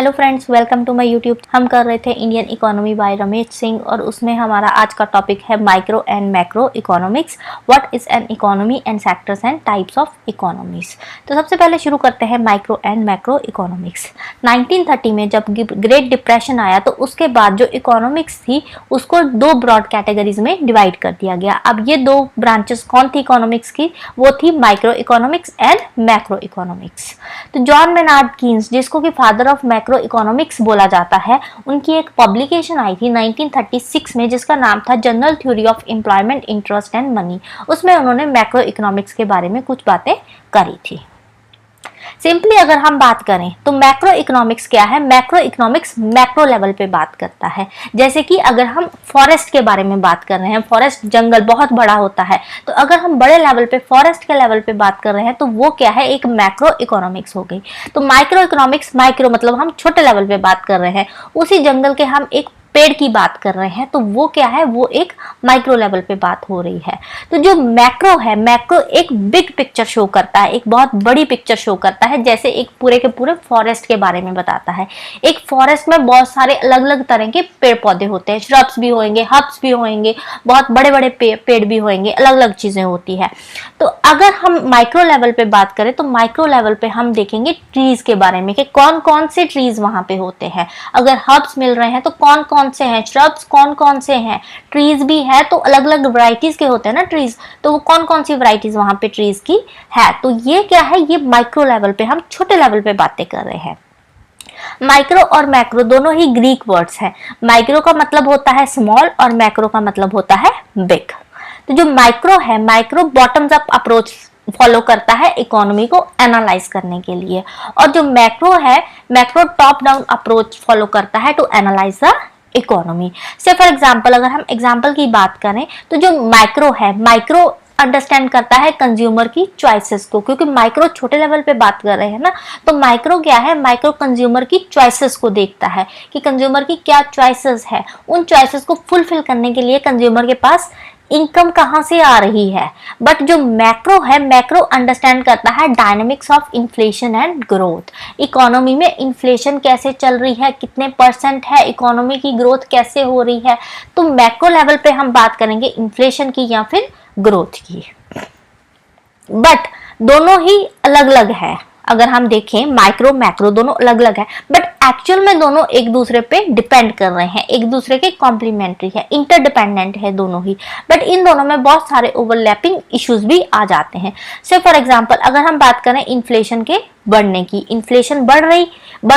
Hello friends, welcome to my YouTube. हम कर रहे थे Indian economy by Ramesh Singh और उसमें हमारा आज का टॉपिक है micro and macro economics. What is an economy and sectors and types of economies. तो सबसे पहले शुरू करते हैं माइक्रो एंड मैक्रो इकोनॉमिक्स। 1930 में जब ग्रेट डिप्रेशन आया तो उसके बाद जो इकोनॉमिक्स थी उसको दो ब्रॉड कैटेगरीज में डिवाइड कर दिया गया। अब ये दो ब्रांचेस कौन थी इकोनॉमिक्स की? वो थी micro economics and macro economics. तो जॉन मेनार्ड कीन्स, जिसको कि फादर ऑफ मैक्रो इकोनॉमिक्स बोला जाता है, उनकी एक पब्लिकेशन आई थी 1936 में जिसका नाम था general theory of employment, interest and money. उसमें उन्होंने मैक्रो इकोनॉमिक्स के बारे में कुछ बातें करी थी। सिंपली अगर हम बात करें तो मैक्रो इकोनॉमिक्स क्या है? मैक्रो इकोनॉमिक्स मैक्रो लेवल पे बात करता है। जैसे कि अगर हम फॉरेस्ट के बारे में बात कर रहे हैं, फॉरेस्ट जंगल बहुत बड़ा होता है, तो अगर हम बड़े लेवल पे फॉरेस्ट के लेवल पे बात कर रहे हैं तो वो क्या है? एक मैक्रो इकोनॉमिक्स हो गई। तो माइक्रो इकोनॉमिक्स, माइक्रो मतलब हम छोटे लेवल पे बात कर रहे हैं, उसी जंगल के हम एक पेड़ की बात कर रहे हैं तो वो क्या है? वो एक माइक्रो लेवल पे बात हो रही है। तो जो मैक्रो है, मैक्रो एक बिग पिक्चर शो करता है, एक बहुत बड़ी पिक्चर शो करता है। जैसे एक पूरे के पूरे फॉरेस्ट के बारे में बताता है। एक फॉरेस्ट में बहुत सारे अलग अलग तरह के पेड़ पौधे होते हैं, श्रब्स भी होंगे, हर्ब्स भी होंगे, बहुत बड़े बड़े पेड़ भी होंगे, अलग अलग चीजें होती है। तो अगर हम माइक्रो लेवल पे बात करें तो माइक्रो लेवल पे हम देखेंगे ट्रीज के बारे में कि कौन कौन से ट्रीज वहां पे होते हैं। अगर हर्ब्स मिल रहे हैं तो कौन कौन से हैं, श्रब्स कौन कौन से हैं, ट्रीज भी है तो अलग अलग वैरायटीज के होते हैं ना ट्रीज, तो वो कौन कौन सी वैरायटीज वहां पे ट्रीज की है। तो ये क्या है? ये माइक्रो लेवल पे, हम छोटे लेवल पे बातें कर रहे हैं। माइक्रो और मैक्रो दोनों ही ग्रीक वर्ड्स हैं। माइक्रो का मतलब होता है स्मॉल और मैक्रो का मतलब होता है बिग। तो जो माइक्रो है, micro bottoms up approach follow करता है इकोनॉमी को एनालाइज करने के लिए, और जो मैक्रो है, macro top down approach follow करता है टू एनालाइज द इकोनॉमी। से फॉर एग्जांपल अगर हम एग्जांपल की बात करें तो जो माइक्रो है, माइक्रो अंडरस्टैंड करता है कंज्यूमर की चॉइसेस को, क्योंकि माइक्रो छोटे लेवल पे बात कर रहे हैं ना, तो माइक्रो क्या है? माइक्रो कंज्यूमर की चॉइसेस को देखता है कि कंज्यूमर की क्या चॉइसेस है। उन चॉइसेस को फुलफिल करने के लिए कंज्यूमर के पास इनकम कहां से आ रही है। बट जो मैक्रो है, मैक्रो अंडरस्टैंड करता है dynamics of inflation and growth. Economy में इन्फ्लेशन कैसे चल रही है, कितने परसेंट है, इकोनॉमी की ग्रोथ कैसे हो रही है। तो मैक्रो लेवल पे हम बात करेंगे इन्फ्लेशन की या फिर ग्रोथ की। बट दोनों ही अलग अलग है। अगर हम देखें माइक्रो मैक्रो दोनों अलग अलग है, बट एक्चुअल में दोनों एक दूसरे पे डिपेंड कर रहे हैं, एक दूसरे के कॉम्प्लीमेंट्री है, इंटरडिपेंडेंट है दोनों ही। बट इन दोनों में बहुत सारे ओवरलैपिंग इश्यूज भी आ जाते हैं। से फॉर एग्जांपल अगर हम बात करें इन्फ्लेशन के बढ़ने की, इन्फ्लेशन बढ़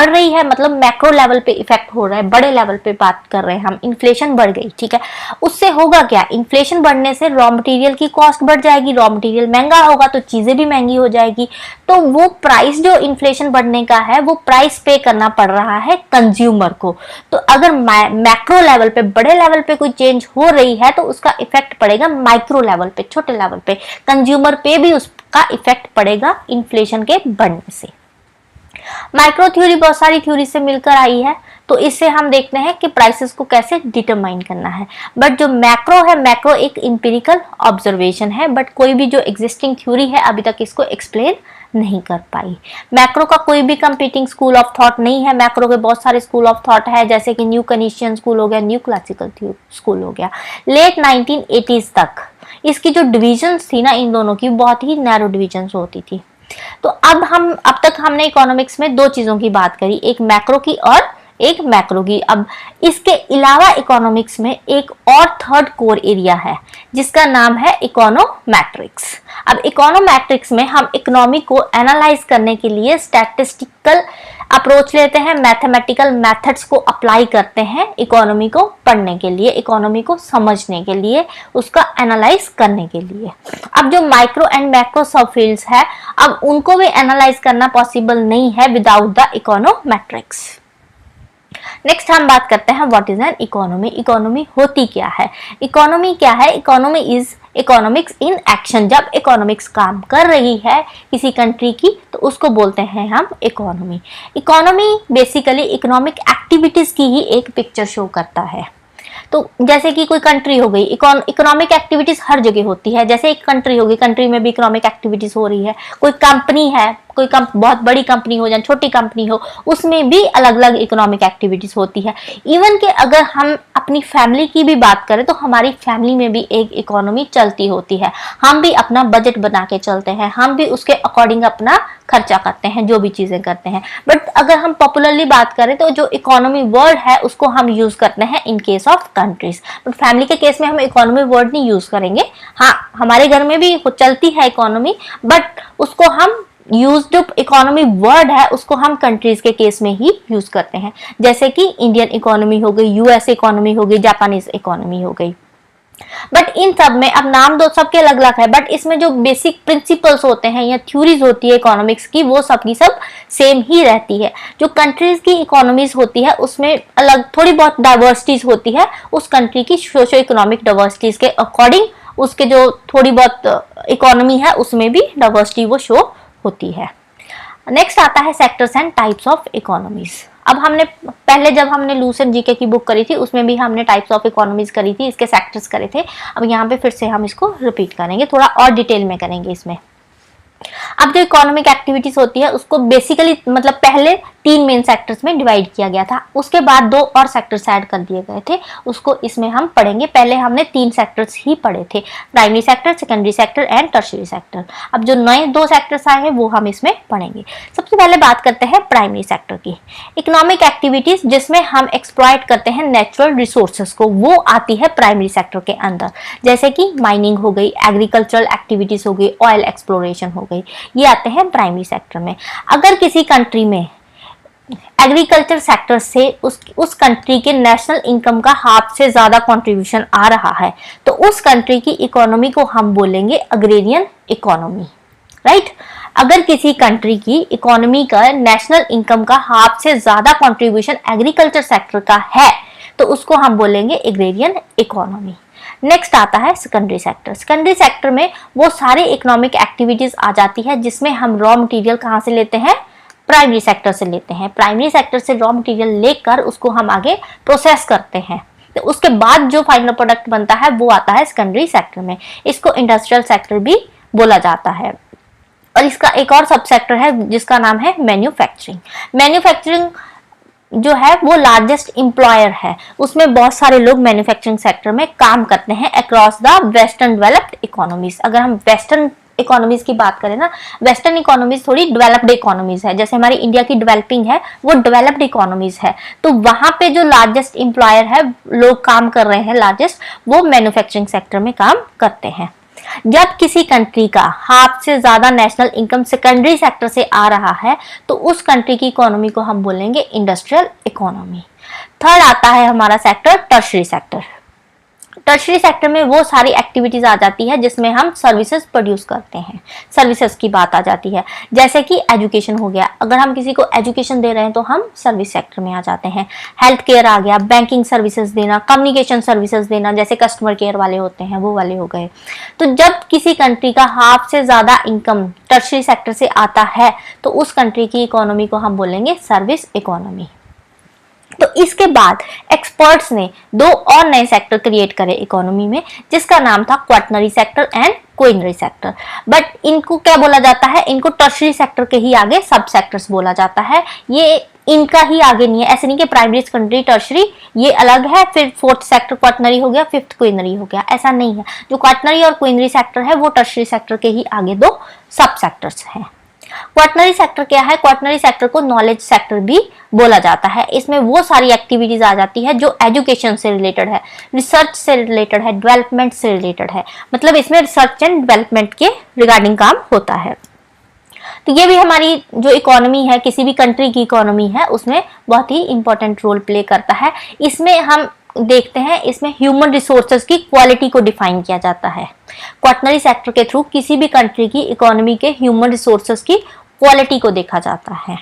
रही है मतलब मैक्रो लेवल पे इफेक्ट हो रहा है, बड़े लेवल पे बात कर रहे हैं हम, इन्फ्लेशन बढ़ गई, ठीक है। उससे होगा क्या? इन्फ्लेशन बढ़ने से रॉ मटेरियल की कॉस्ट बढ़ जाएगी, रॉ मटेरियल महंगा होगा तो चीजें भी महंगी हो जाएगी। तो वो प्राइस जो इन्फ्लेशन बढ़ने का है वो प्राइस पे करना पड़ रहा है कंज्यूमर को। तो अगर मैक्रो लेवल पे, बड़े लेवल पे कोई चेंज हो रही है तो उसका इफेक्ट पड़ेगा माइक्रो लेवल पे, छोटे लेवल पे, कंज्यूमर पे भी उसका इफेक्ट पड़ेगा इन्फ्लेशन के बढ़ने से। माइक्रो थ्योरी बहुत सारी थ्योरी से मिलकर आई है, तो इससे हम देखते हैं कि प्राइसेस को कैसे डिटरमाइन करना है। बट जो मैक्रो है, मैक्रो एक इंपिरिकल ऑब्जर्वेशन है, बट कोई भी जो एग्जिस्टिंग थ्योरी है अभी तक इसको एक्सप्लेन नहीं कर पाई। मैक्रो का कोई भी कंपीटिंग स्कूल ऑफ थॉट नहीं है। मैक्रो के बहुत सारे स्कूल ऑफ थॉट है, जैसे कि न्यू कनीशियन स्कूल हो गया, न्यू क्लासिकल स्कूल हो गया। लेट 1980s तक इसकी जो डिविजन्स थी ना, इन दोनों की बहुत ही नैरो डिविजन्स होती थी। तो अब तक हमने इकोनॉमिक्स में दो चीजों की बात करी, एक मैक्रो की और एक मैक्रो की। अब इसके अलावा इकोनॉमिक्स में एक और थर्ड कोर एरिया है जिसका नाम है इकोनोमेट्रिक्स। अब इकोनोमेट्रिक्स में हम इकोनॉमी को एनालाइज करने के लिए स्टैटिस्टिकल अप्रोच लेते हैं, मैथमेटिकल मेथड्स को अप्लाई करते हैं इकोनॉमी को पढ़ने के लिए, इकोनॉमी को समझने के लिए, उसका एनालाइज करने के लिए। अब जो माइक्रो एंड मैक्रो सब फील्ड्स है, अब उनको भी एनालाइज करना पॉसिबल नहीं है विदाउट द इकोनोमेट्रिक्स। नेक्स्ट हम बात करते हैं what is an economy. Economy होती क्या है? इकोनॉमी क्या है? Economy is economics in action. जब इकोनॉमिक्स काम कर रही है किसी कंट्री की तो उसको बोलते हैं हम economy. Economy basically economic activities की ही एक पिक्चर शो करता है। तो जैसे कि कोई कंट्री हो गई, इकोनॉमिक एक्टिविटीज हर जगह होती है। जैसे एक कंट्री होगी, कंट्री में भी इकोनॉमिक एक्टिविटीज हो रही है। कोई कंपनी है, कोई बहुत बड़ी कंपनी हो या छोटी कंपनी हो, उसमें भी अलग अलग इकोनॉमिक एक्टिविटीज होती है। इवन कि अगर हम अपनी फैमिली की भी बात करें तो हमारी फैमिली में भी एक इकोनॉमी चलती होती है। हम भी अपना बजट बना के चलते हैं, हम भी उसके अकॉर्डिंग अपना खर्चा करते हैं, जो भी चीजें करते हैं। बट अगर हम पॉपुलरली बात करें तो जो इकोनॉमी वर्ड है उसको हम यूज करते हैं in case of countries. But family के केस में हम इकोनॉमी वर्ड नहीं यूज करेंगे। हाँ, हमारे घर में भी चलती है इकोनॉमी, बट उसको हम जो इकोनॉमी वर्ड है उसको हम कंट्रीज के केस में ही यूज करते हैं। जैसे कि इंडियन इकोनॉमी हो गई, यूएस इकोनॉमी हो गई, जापानीज इकोनॉमी हो गई। बट इन सब में अब नाम दो सबके अलग अलग है, बट इसमें जो बेसिक प्रिंसिपल्स होते हैं या थ्योरीज होती है इकोनॉमिक्स की, वो सब की सब सेम ही रहती है। जो कंट्रीज की इकोनॉमीज होती है उसमें अलग थोड़ी बहुत डाइवर्सिटीज होती है, उस कंट्री की सोशो इकोनॉमिक डाइवर्सिटीज के अकॉर्डिंग उसके जो थोड़ी बहुत इकोनॉमी है उसमें भी डाइवर्सिटी वो शो होती है। नेक्स्ट आता है sectors and types of economies. अब हमने पहले जब हमने लूसेंट जीके की बुक करी थी उसमें भी हमने टाइप्स ऑफ इकोनॉमीज करी थी, इसके सेक्टर्स करे थे। अब यहाँ पे फिर से हम इसको रिपीट करेंगे, थोड़ा और डिटेल में करेंगे इसमें। अब जो इकोनॉमिक एक्टिविटीज होती है उसको बेसिकली मतलब पहले 3 मेन सेक्टर्स में डिवाइड किया गया था, उसके बाद 2 और सेक्टर्स ऐड कर दिए गए थे, उसको इसमें हम पढ़ेंगे। पहले हमने 3 सेक्टर्स ही पढ़े थे, primary sector, secondary sector and tertiary sector. अब जो नए 2 सेक्टर्स आए हैं वो हम इसमें पढ़ेंगे। सबसे पहले बात करते हैं प्राइमरी सेक्टर की। इकोनॉमिक एक्टिविटीज जिसमें हम एक्सप्लॉइट करते हैं नेचुरल रिसोर्सेस को, वो आती है प्राइमरी सेक्टर के अंदर। जैसे कि माइनिंग हो गई, एग्रीकल्चरल एक्टिविटीज हो गई, ऑयल एक्सप्लोरेशन हो गई, ये आते हैं प्राइमरी सेक्टर में। अगर किसी कंट्री में एग्रीकल्चर सेक्टर से उस कंट्री के नेशनल इनकम का हाफ से ज्यादा कंट्रीब्यूशन आ रहा है तो उस कंट्री की इकोनॉमी को हम बोलेंगे अग्रेरियन इकोनॉमी, राइट। अगर किसी कंट्री की इकोनॉमी का नेशनल इनकम का हाफ से ज्यादा कंट्रीब्यूशन एग्रीकल्चर सेक्टर का है तो उसको हम बोलेंगे एग्रेरियन इकोनॉमी। नेक्स्ट आता है सेकेंडरी सेक्टर। सेकेंडरी सेक्टर में वो सारी इकोनॉमिक एक्टिविटीज आ जाती है जिसमें हम रॉ मटेरियल कहाँ से लेते हैं, प्राइमरी सेक्टर से लेते हैं। प्राइमरी सेक्टर से रॉ मटेरियल लेकर उसको हम आगे प्रोसेस करते हैं, तो उसके बाद जो फाइनल प्रोडक्ट बनता है वो आता है सेकेंडरी सेक्टर में। इसको इंडस्ट्रियल सेक्टर भी बोला जाता है। और इसका एक और सब सेक्टर है जिसका नाम है मैन्युफैक्चरिंग। मैन्युफैक्चरिंग जो है वो लार्जेस्ट एम्प्लॉयर है, उसमें बहुत सारे लोग मैन्युफैक्चरिंग सेक्टर में काम करते हैं across the western developed economies. अगर हम वेस्टर्न इकोनॉमीज की बात करें ना, वेस्टर्न इकोनॉमीज थोड़ी डेवलप्ड इकोनॉमीज है, जैसे हमारी इंडिया की डेवलपिंग है वो डेवलप्ड इकोनॉमीज है, तो वहां पे जो लार्जेस्ट एम्प्लॉयर है, लोग काम कर रहे हैं लार्जेस्ट, वो मैन्युफैक्चरिंग सेक्टर में काम करते हैं। जब किसी कंट्री का हाफ से ज्यादा नेशनल इनकम सेकेंडरी सेक्टर से आ रहा है तो उस कंट्री की इकोनॉमी को हम बोलेंगे इंडस्ट्रियल इकोनॉमी। थर्ड आता है हमारा sector tertiary sector. Tertiary sector में वो सारी एक्टिविटीज आ जाती है जिसमें हम सर्विसेज प्रोड्यूस करते हैं, सर्विसेज की बात आ जाती है। जैसे कि एजुकेशन हो गया, अगर हम किसी को एजुकेशन दे रहे हैं तो हम सर्विस सेक्टर में आ जाते हैं। हेल्थ केयर आ गया, बैंकिंग सर्विसेज देना, कम्युनिकेशन सर्विसेज देना, जैसे कस्टमर केयर वाले होते हैं वो वाले हो गए। तो जब किसी कंट्री का हाफ से ज्यादा इनकम टर्शियरी सेक्टर से आता है तो उस कंट्री की इकोनॉमी को हम बोलेंगे सर्विस इकोनॉमी। तो इसके बाद एक्सपर्ट्स ने 2 और नए सेक्टर क्रिएट करे इकोनॉमी में, जिसका नाम था quaternary sector and quinary sector. But इनको क्या बोला जाता है, इनको टर्शियरी सेक्टर के ही आगे सब सेक्टर्स बोला जाता है। ये इनका ही आगे नहीं है, ऐसे नहीं कि प्राइमरी सेकेंडरी टर्शियरी ये अलग है, फिर 4th सेक्टर क्वाटरनरी हो गया, 5th क्वीनरी हो गया, ऐसा नहीं है। जो क्वाटरनरी और क्वीनरी सेक्टर है वो टर्शियरी सेक्टर के ही आगे 2 सब सेक्टर्स हैं। क्वाटरनरी सेक्टर क्या है, क्वाटरनरी सेक्टर को नॉलेज सेक्टर भी बोला जाता है। इसमें वो सारी एक्टिविटीज आ जाती है जो एजुकेशन से रिलेटेड है, रिसर्च से रिलेटेड है, डेवलपमेंट से रिलेटेड है, मतलब इसमें रिसर्च एंड डेवलपमेंट के रिगार्डिंग काम होता है। तो ये भी हमारी जो इकोनॉमी है, किसी भी कंट्री की इकोनॉमी है, उसमें बहुत ही इंपॉर्टेंट रोल प्ले करता है। इसमें हम देखते हैं, इसमें ह्यूमन रिसोर्सेज की क्वालिटी को डिफाइन किया जाता है। क्वाटरनरी सेक्टर के थ्रू किसी भी कंट्री की इकोनॉमी के ह्यूमन रिसोर्सेज की क्वालिटी को देखा जाता है।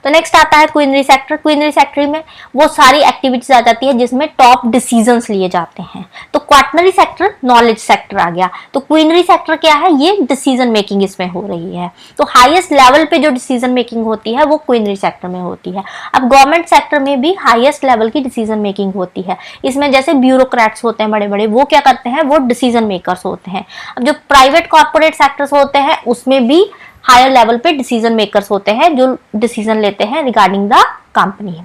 तो नेक्स्ट आता है क्वीनरी सेक्टर। क्वीनरी सेक्टर में वो सारी एक्टिविटीज आ जाती है जिसमें टॉप डिसीजंस लिए जाते हैं। तो क्वार्टनरी सेक्टर नॉलेज सेक्टर आ गया। तो क्वीनरी सेक्टर क्या है, ये डिसीजन मेकिंग इसमें हो रही है। तो हाईएस्ट लेवल पे जो डिसीजन मेकिंग होती है वो क्वीनरी सेक्टर में होती है। अब गवर्नमेंट सेक्टर में भी हाईएस्ट लेवल की डिसीजन मेकिंग होती है। इसमें जैसे ब्यूरोक्रेट्स होते हैं बड़े बड़े, वो क्या करते हैं, वो डिसीजन मेकर्स होते हैं। अब जो प्राइवेट कॉर्पोरेट सेक्टर्स होते हैं उसमें भी हायर लेवल पे डिसीजन मेकर्स होते हैं जो डिसीजन लेते हैं रिगार्डिंग द कंपनी।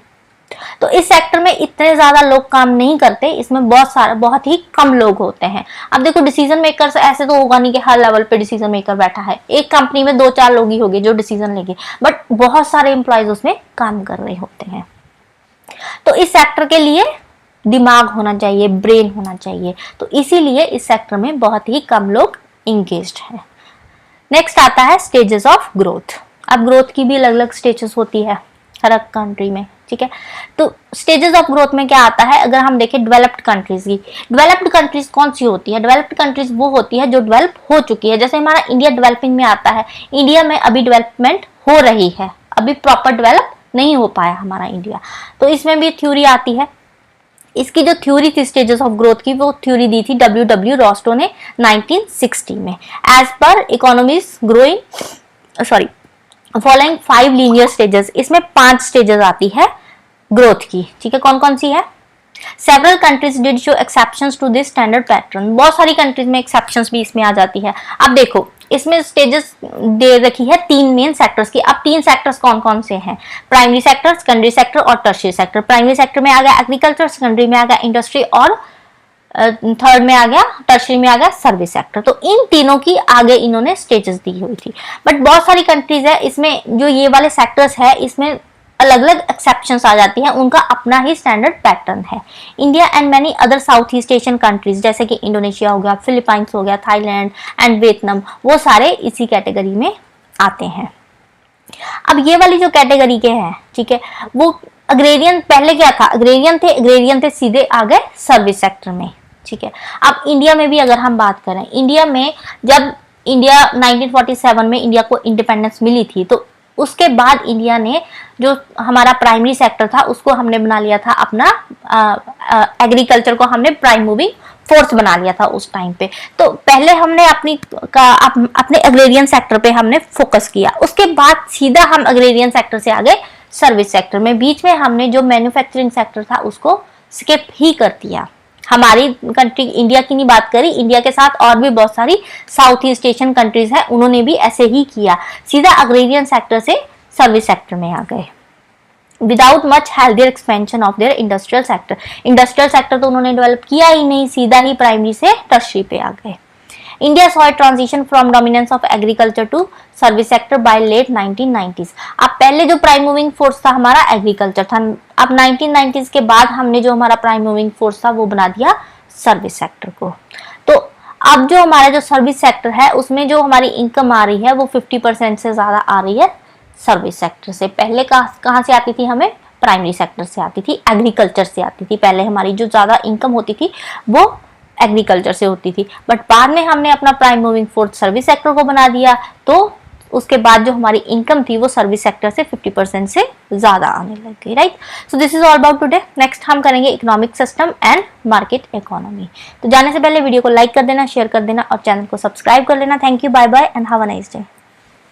तो इस सेक्टर में इतने ज्यादा लोग काम नहीं करते, इसमें बहुत ही कम लोग होते हैं। अब देखो डिसीजन मेकर्स ऐसे तो होगा नहीं कि हर लेवल पे डिसीजन मेकर बैठा है। एक कंपनी में 2-4 लोग ही होंगे जो डिसीजन लेंगे, बट बहुत सारे एम्प्लॉयज उसमें काम कर रहे होते हैं। तो इस सेक्टर के लिए दिमाग होना चाहिए, ब्रेन होना चाहिए, तो इसीलिए इस सेक्टर में बहुत ही कम लोग इंगेज्ड हैं। नेक्स्ट आता है स्टेजेस ऑफ ग्रोथ। अब ग्रोथ की भी अलग अलग स्टेजेस होती है हर एक कंट्री में, ठीक है। तो स्टेजेस ऑफ ग्रोथ में क्या आता है, अगर हम देखें डेवलप्ड कंट्रीज की, डेवलप्ड कंट्रीज कौन सी होती है, डेवलप्ड कंट्रीज वो होती है जो डेवलप हो चुकी है। जैसे हमारा इंडिया डेवलपिंग में आता है, इंडिया में अभी डेवलपमेंट हो रही है, अभी प्रॉपर डेवलप नहीं हो पाया हमारा इंडिया। तो इसमें भी थ्योरी आती है। इसकी जो थ्योरी थी स्टेजेस ऑफ ग्रोथ की, वो थ्योरी दी थी W.W. रोस्टो ने 1960 में। एज पर economies growing following 5 linear stages. इसमें 5 स्टेजेस आती है ग्रोथ की, ठीक है। कौन कौन सी है, several countries did show exceptions to this standard pattern. बहुत सारी कंट्रीज में एक्सेप्शंस भी इसमें आ जाती है। अब देखो इसमें स्टेजेस दे रखी है 3 मेन सेक्टर्स की। अब 3 सेक्टर्स कौन कौन से हैं, प्राइमरी सेक्टर, सेकेंडरी सेक्टर और टर्शियरी सेक्टर। प्राइमरी सेक्टर में आ गया एग्रीकल्चर, सेकेंडरी में आ गया इंडस्ट्री और थर्ड में आ गया, टर्शियरी में आ गया सर्विस सेक्टर। तो इन तीनों की आगे इन्होंने स्टेजेस दी हुई थी। बट बहुत सारी कंट्रीज है इसमें जो ये वाले सेक्टर्स है इसमें अलग अलग एक्सेप्शंस आ जाती हैं, उनका अपना ही स्टैंडर्ड पैटर्न है। India and many other south east Asian countries जैसे कि इंडोनेशिया हो गया, फिलीपाइंस हो गया, थाईलैंड एंड वियतनाम, वो सारे इसी कैटेगरी में आते हैं। अब ये वाली जो कैटेगरी के हैं, ठीक है, वो अग्रेरियन पहले क्या था, अग्रेरियन थे सीधे आ गए सर्विस सेक्टर में, ठीक है। अब इंडिया में भी अगर हम बात करें, इंडिया में जब इंडिया 1947 में इंडिया को इंडिपेंडेंस मिली थी, तो उसके बाद इंडिया ने जो हमारा प्राइमरी सेक्टर था उसको हमने बना लिया था अपना, एग्रीकल्चर को हमने प्राइम मूविंग फोर्स बना लिया था उस टाइम पे। तो पहले हमने अपने एग्रेरियन सेक्टर पे हमने फोकस किया, उसके बाद सीधा हम एग्रेरियन सेक्टर से आगे सर्विस सेक्टर में, बीच में हमने जो मैन्युफैक्चरिंग सेक्टर था उसको स्किप ही कर दिया। हमारी कंट्री इंडिया की नहीं बात करी, इंडिया के साथ और भी बहुत सारी साउथ ईस्ट एशियन कंट्रीज है, उन्होंने भी ऐसे ही किया, सीधा अग्रेरियन सेक्टर से सर्विस सेक्टर में आ गए without much healthier expansion of their industrial sector. Industrial sector तो उन्होंने डेवलप किया ही नहीं, सीधा ही प्राइमरी से टर्शियरी पे आ गए। India saw transition from dominance of agriculture to service sector by late 1990s। अब पहले जो प्राइम मूविंग फोर्स था हमारा एग्रीकल्चर था, अब 1990s के बाद हमने जो हमारा प्राइम मूविंग फोर्स था वो बना दिया सर्विस सेक्टर को। तो अब जो हमारा जो सर्विस सेक्टर है उसमें जो हमारी इनकम आ रही है वो 50% से ज्यादा आ रही है सर्विस सेक्टर से। पहले कहाँ से आती थी, हमें प्राइमरी सेक्टर से आती थी, एग्रीकल्चर से आती थी। पहले हमारी जो ज्यादा इनकम होती थी वो एग्रीकल्चर से होती थी, बट बाद में हमने अपना prime moving force service sector को बना दिया, तो उसके बाद जो हमारी इनकम थी वो सर्विस सेक्टर से 50% से ज्यादा आने लग गई, right. So this is all about today. Next हम करेंगे economic system and market economy. तो जाने से पहले वीडियो को लाइक कर देना, शेयर कर देना और चैनल को सब्सक्राइब कर लेना। Thank you, bye bye and have a nice day.